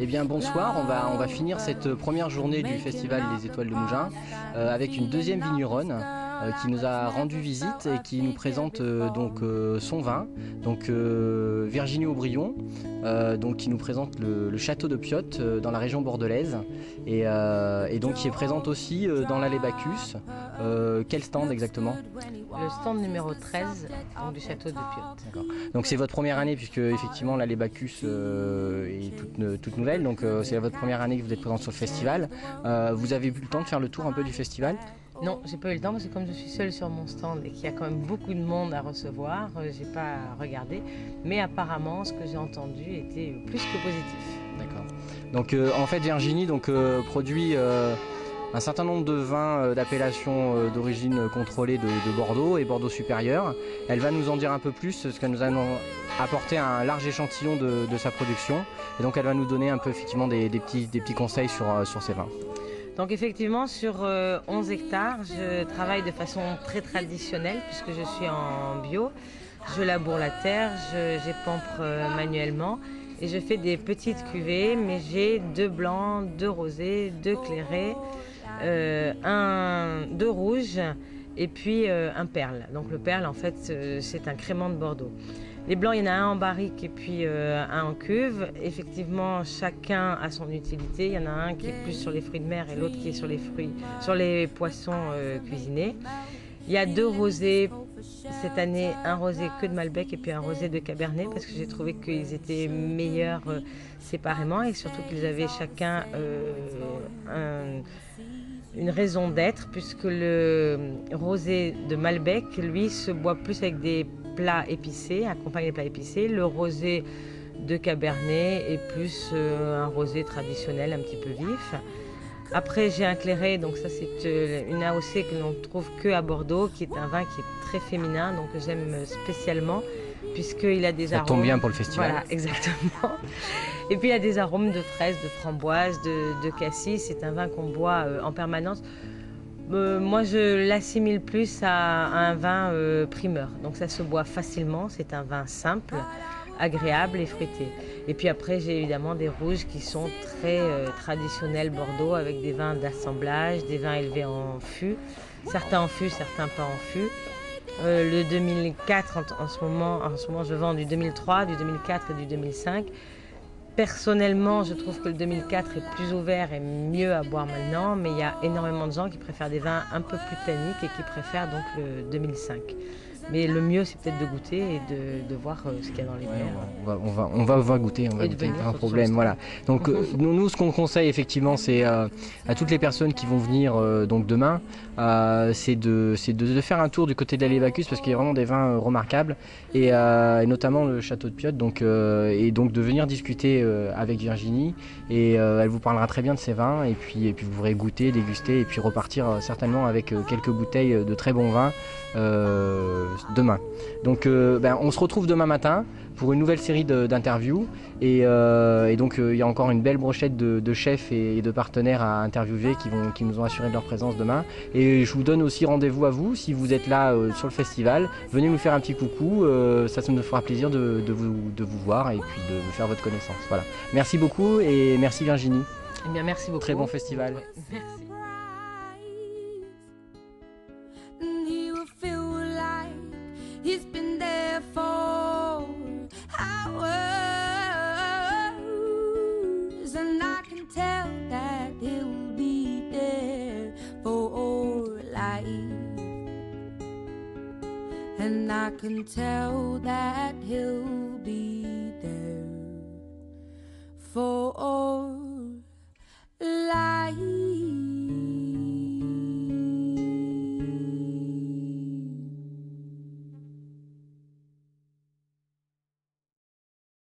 Eh bien bonsoir, on va finir cette première journée du Festival des Étoiles de Mougins avec une deuxième vigneronne qui nous a rendu visite et qui nous présente son vin, Virginie Aubryon, qui nous présente le château de Piotte dans la région bordelaise et donc qui est présente aussi dans l'allée Bacchus. Quel stand exactement? Le stand numéro 13 du château de Piotte. D'accord. Donc c'est votre première année puisque effectivement l'allée Bacchus est toute nouvelle, donc c'est votre première année que vous êtes présente sur le festival. Vous avez eu le temps de faire le tour un peu du festival? Non, j'ai pas eu le temps parce que comme je suis seule sur mon stand et qu'il y a quand même beaucoup de monde à recevoir, j'ai pas regardé. Mais apparemment, ce que j'ai entendu était plus que positif. D'accord. Donc en fait Virginie produit un certain nombre de vins d'appellation d'origine contrôlée de Bordeaux et Bordeaux supérieur. Elle va nous en dire un peu plus parce qu'elle nous a apporté un large échantillon de sa production. Et donc elle va nous donner un peu effectivement des petits conseils sur ces vins. Donc effectivement, sur 11 hectares, je travaille de façon très traditionnelle puisque je suis en bio. Je laboure la terre, j'épampre manuellement et je fais des petites cuvées, mais j'ai 2 blancs, 2 rosés, 2 clairés, 2 rouges et puis un perle. Donc le perle, en fait, c'est un crément de Bordeaux. Les blancs, il y en a un en barrique et puis un en cuve. Effectivement, chacun a son utilité. Il y en a un qui est plus sur les fruits de mer et l'autre qui est sur les poissons cuisinés. Il y a 2 rosés cette année, un rosé que de Malbec et puis un rosé de Cabernet parce que j'ai trouvé qu'ils étaient meilleurs séparément et surtout qu'ils avaient chacun une raison d'être puisque le rosé de Malbec, lui, se boit plus avec des plats épicés, accompagne les plats épicés. Le rosé de Cabernet est plus un rosé traditionnel, un petit peu vif. Après, j'ai un clairé, donc ça c'est une AOC que l'on trouve que à Bordeaux, qui est un vin qui est très féminin, donc j'aime spécialement, puisqu'il a des arômes... Ça tombe bien pour le festival. Voilà, exactement. Et puis il a des arômes de fraises, de framboises, de cassis. C'est un vin qu'on boit en permanence. Moi, je l'assimile plus à un vin primeur. Donc ça se boit facilement, c'est un vin simple, agréable et fruité. Et puis après, j'ai évidemment des rouges qui sont très traditionnels Bordeaux, avec des vins d'assemblage, des vins élevés en fût. Certains en fût, certains pas en fût. Le 2004, en ce moment, je vends du 2003, du 2004 et du 2005. Personnellement, je trouve que le 2004 est plus ouvert et mieux à boire maintenant, mais il y a énormément de gens qui préfèrent des vins un peu plus tanniques et qui préfèrent donc le 2005. Mais le mieux, c'est peut-être de goûter et de voir ce qu'il y a dans les verres. On va goûter, pas un problème. Voilà. Donc nous, ce qu'on conseille effectivement, c'est à toutes les personnes qui vont venir demain, c'est de faire un tour du côté de l'allée Bacchus parce qu'il y a vraiment des vins remarquables et notamment le château de Piotte. Et donc de venir discuter avec Virginie et elle vous parlera très bien de ces vins et puis vous pourrez goûter, déguster et puis repartir certainement avec quelques bouteilles de très bons vins. Demain. Donc on se retrouve demain matin pour une nouvelle série d'interviews et donc il y a encore une belle brochette de chefs et de partenaires à interviewer qui nous ont assuré de leur présence demain et je vous donne aussi rendez-vous à vous si vous êtes là sur le festival, venez nous faire un petit coucou, ça nous fera plaisir de vous voir et puis de faire votre connaissance. Voilà. Merci beaucoup et merci Virginie. Eh bien, merci beaucoup. Très bon festival. Merci. He's been there for hours, and I can tell that he'll be there for life. And I can tell that he'll be